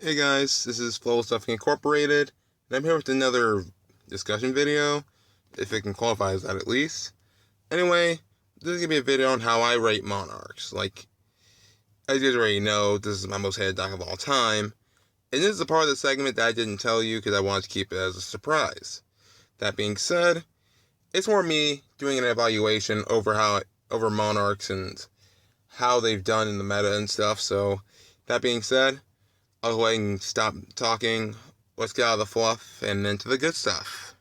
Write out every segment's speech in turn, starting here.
Hey guys, this is Flow Stuff Incorporated, and I'm here with another discussion video, if it can qualify as that at least. Anyway, this is gonna be a video on how I rate Monarchs. As you guys already know, this is my most hated deck of all time, and this is a part of the segment that I didn't tell you because I wanted to keep it as a surprise. That being said, it's more me doing an evaluation over Monarchs and how they've done in the meta and stuff. So, that being said, I'll go ahead and stop talking. Let's get out of the fluff and into the good stuff.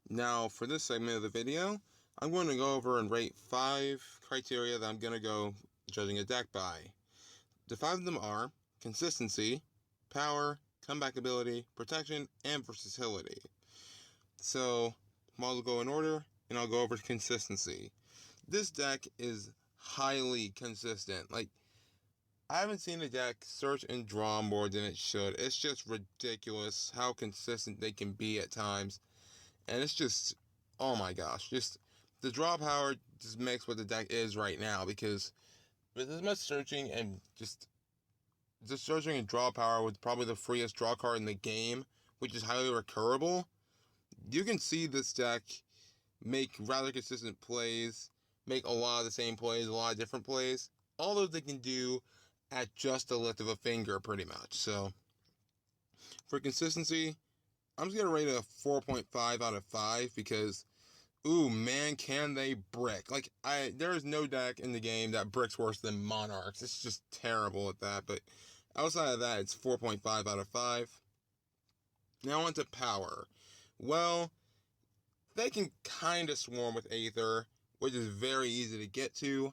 Now, for this segment of the video, I'm going to go over and rate 5 criteria that I'm going to go judging a deck by. The 5 of them are consistency, power, comeback ability, protection, and versatility. So, I'll go in order, and I'll go over consistency. This deck is highly consistent. I haven't seen a deck search and draw more than it should. It's just ridiculous how consistent they can be at times. And it's just, oh my gosh, just the draw power just makes what the deck is right now, because with as much searching and just searching and draw power with probably the freest draw card in the game, which is highly recurable, you can see this deck make rather consistent plays, make a lot of the same plays, a lot of different plays. All those they can do at just a lift of a finger, pretty much. So, for consistency, I'm just going to rate it a 4.5 out of 5 because, ooh, man, can they brick. There is no deck in the game that bricks worse than Monarchs. It's just terrible at that, but outside of that, it's 4.5 out of 5. Now on to power. Well, they can kind of swarm with Aether, which is very easy to get to,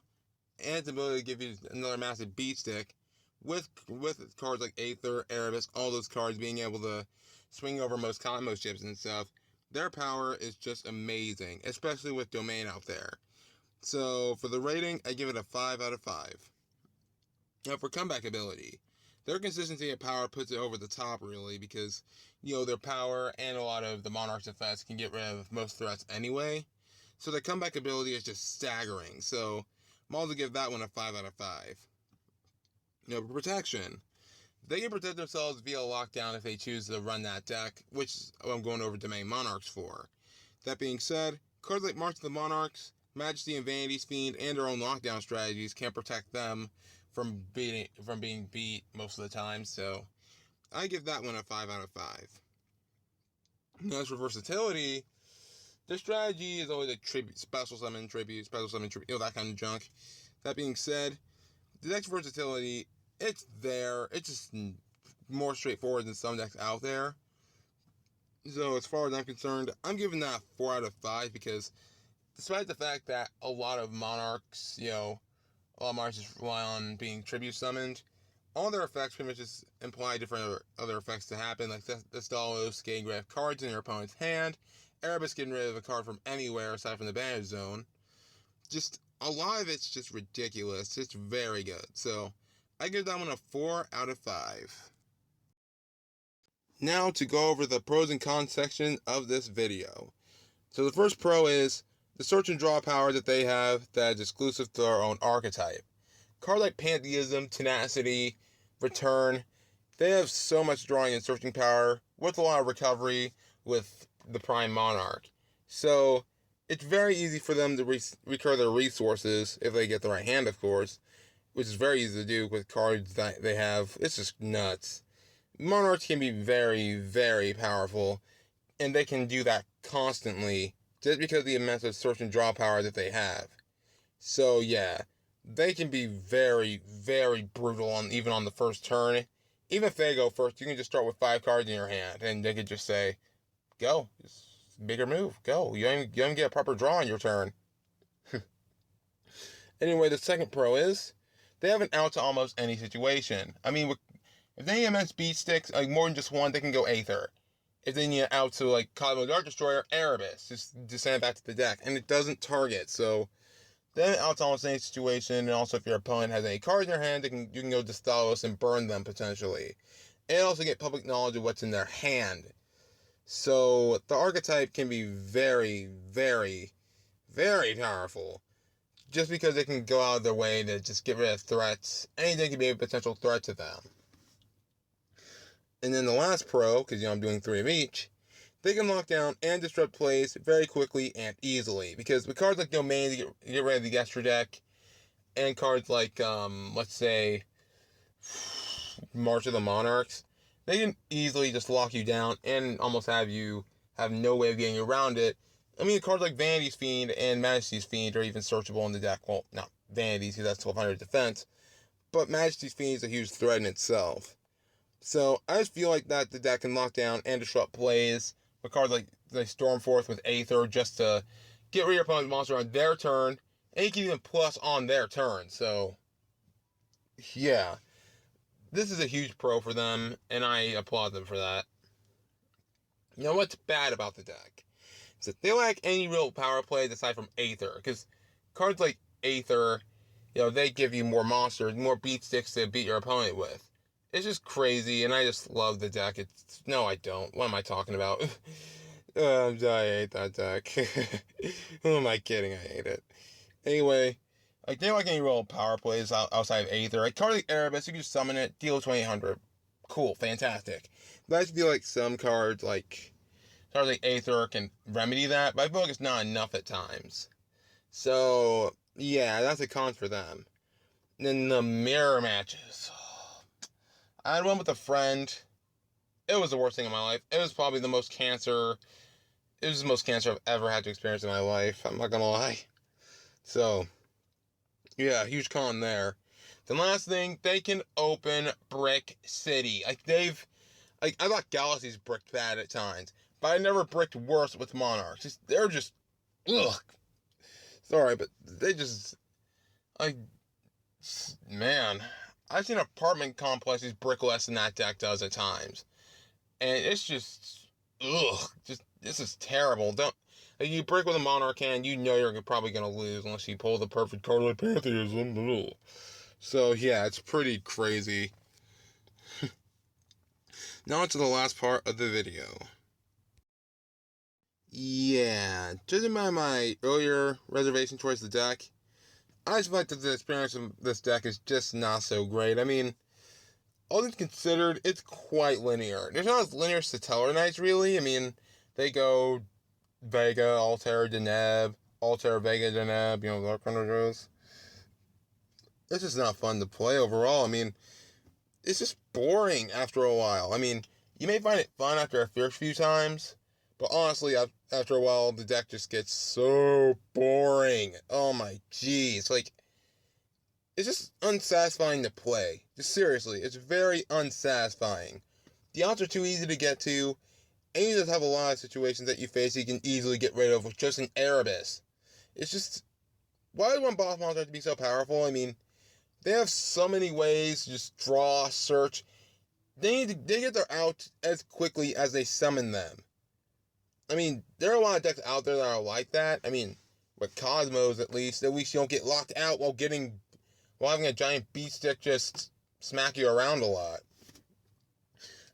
and its ability to give you another massive beat stick with cards like Aether, Erebus, all those cards being able to swing over most combo chips and stuff. Their power is just amazing, especially with Domain out there. So for the rating, I give it a 5 out of 5. Now for comeback ability, their consistency and power puts it over the top, really, because their power and a lot of the Monarch's effects can get rid of most threats anyway. So their comeback ability is just staggering. So I'm also give that one a 5 out of 5. Protection. They can protect themselves via lockdown if they choose to run that deck, which I'm going over Domain Monarchs for. That being said, cards like March of the Monarchs, Majesty and Vanity's Fiend, and their own lockdown strategies can protect them from being beat most of the time, so I give that one a 5 out of 5. Now, as for versatility, their strategy is always a tribute, special summon, that kind of junk. That being said, the deck's versatility, it's there. It's just more straightforward than some decks out there. So as far as I'm concerned, I'm giving that a 4 out of 5 because despite the fact that a lot of Monarchs, just rely on being tribute summoned, all their effects pretty much just imply different other effects to happen, like Thestalos getting rid of cards in your opponent's hand, Erebus getting rid of a card from anywhere aside from the bandage zone. Just a lot of it's just ridiculous. It's very good. So I give that one a 4 out of 5. Now to go over the pros and cons section of this video. So the first pro is the search and draw power that they have that is exclusive to their own archetype. Cards like Pantheism, Tenacity, Return, they have so much drawing and searching power with a lot of recovery with the Prime Monarch. So it's very easy for them to recur their resources if they get the right hand, of course, which is very easy to do with cards that they have. It's just nuts. Monarchs can be very, very powerful, and they can do that constantly just because of the immense of search and draw power that they have. So yeah, they can be very, very brutal even on the first turn. Even if they go first, you can just start with 5 cards in your hand, and they could just say, "Go, just bigger move, go." You don't even get a proper draw on your turn. Anyway, the second pro is they have an out to almost any situation. I mean, if they need immense beat sticks, like more than just one, they can go Aether. If they need it out to Cosmo Dark Destroyer, Erebus, just send it back to the deck, and it doesn't target. So then out to almost any situation, and also if your opponent has any cards in their hand, you can go Thestalos and burn them potentially, and also get public knowledge of what's in their hand. So the archetype can be very, very, very powerful. just because they can go out of their way to just get rid of threats. Anything can be a potential threat to them. And then the last pro, because I'm doing 3 of each, they can lock down and disrupt plays very quickly and easily. Because with cards like Domain to get rid of the extra deck, and cards like, let's say, March of the Monarchs, they can easily just lock you down and almost have you have no way of getting around it. I mean, cards like Vanity's Fiend and Majesty's Fiend are even searchable in the deck. Well, not Vanity's, because that's 1200 defense, but Majesty's Fiend is a huge threat in itself. So I just feel like that the deck can lock down and disrupt plays with cards like Stormforth with Aether just to get rid of your opponent's monster on their turn, and you can even plus on their turn. So, yeah. This is a huge pro for them, and I applaud them for that. You know what's bad about the deck? Is that they lack any real power plays aside from Aether. Because cards like Aether, they give you more monsters, more beat sticks to beat your opponent with. It's just crazy, and I just love the deck. No, I don't. What am I talking about? I hate that deck. Who am I kidding? I hate it. Anyway, they don't like any real power plays outside of Aether. Like, card like Erebus, you can just summon it, deal 2800. Cool, fantastic. But I just feel like some cards like Aether can remedy that, but I feel like it's not enough at times. So, yeah, that's a con for them. And then the mirror matches. I had one with a friend. It was the worst thing in my life. It was probably the most cancer. It was the most cancer I've ever had to experience in my life. I'm not gonna lie. So, yeah, huge con there. The last thing, they can open Brick City. I thought Galaxy's bricked bad at times, but I never bricked worse with Monarchs. They're just, ugh. Sorry, but they just, man, I've seen apartment complexes brick less than that deck does at times. And it's just, ugh, this is terrible. You break with a Monarch hand, you're probably going to lose unless you pull the perfect card like Pantheism. So, yeah, it's pretty crazy. Now to the last part of the video. Yeah, judging by my earlier reservation towards the deck, I just feel like that the experience of this deck is just not so great. I mean, all things considered, it's quite linear. There's not as linear as Stellar Knights, really. I mean, they go Vega, Altair, Deneb, Altair, Vega, Deneb, that kind of goes. It's just not fun to play overall. I mean, it's just boring after a while. I mean, you may find it fun after a first few times, but honestly, after a while, the deck just gets so boring. Oh my geez. It's just unsatisfying to play. Just seriously, it's very unsatisfying. The odds are too easy to get to, and you just have a lot of situations that you face you can easily get rid of with just an Erebus. It's just, why does one boss monster have to be so powerful? I mean, they have so many ways to just draw, search. They get their out as quickly as they summon them. I mean, there are a lot of decks out there that are like that. I mean, with Cosmos at least you don't get locked out while having a giant beat stick just smack you around a lot.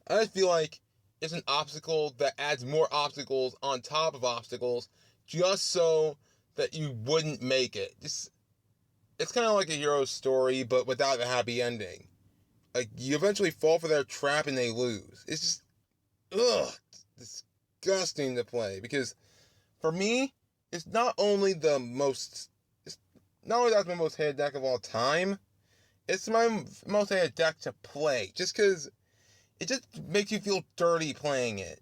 I just feel like it's an obstacle that adds more obstacles on top of obstacles just so that you wouldn't make it. It's kind of like a hero's story, but without a happy ending. Like, you eventually fall for their trap and they lose. It's just, disgusting to play. Because, for me, it's not only that's my most hated deck of all time, it's my most hated deck to play. Just because it just makes you feel dirty playing it.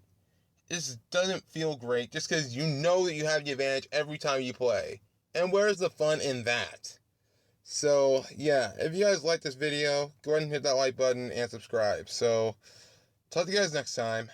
It just doesn't feel great, just because you know that you have the advantage every time you play. And where's the fun in that? So, yeah, if you guys like this video, go ahead and hit that like button and subscribe. So, talk to you guys next time.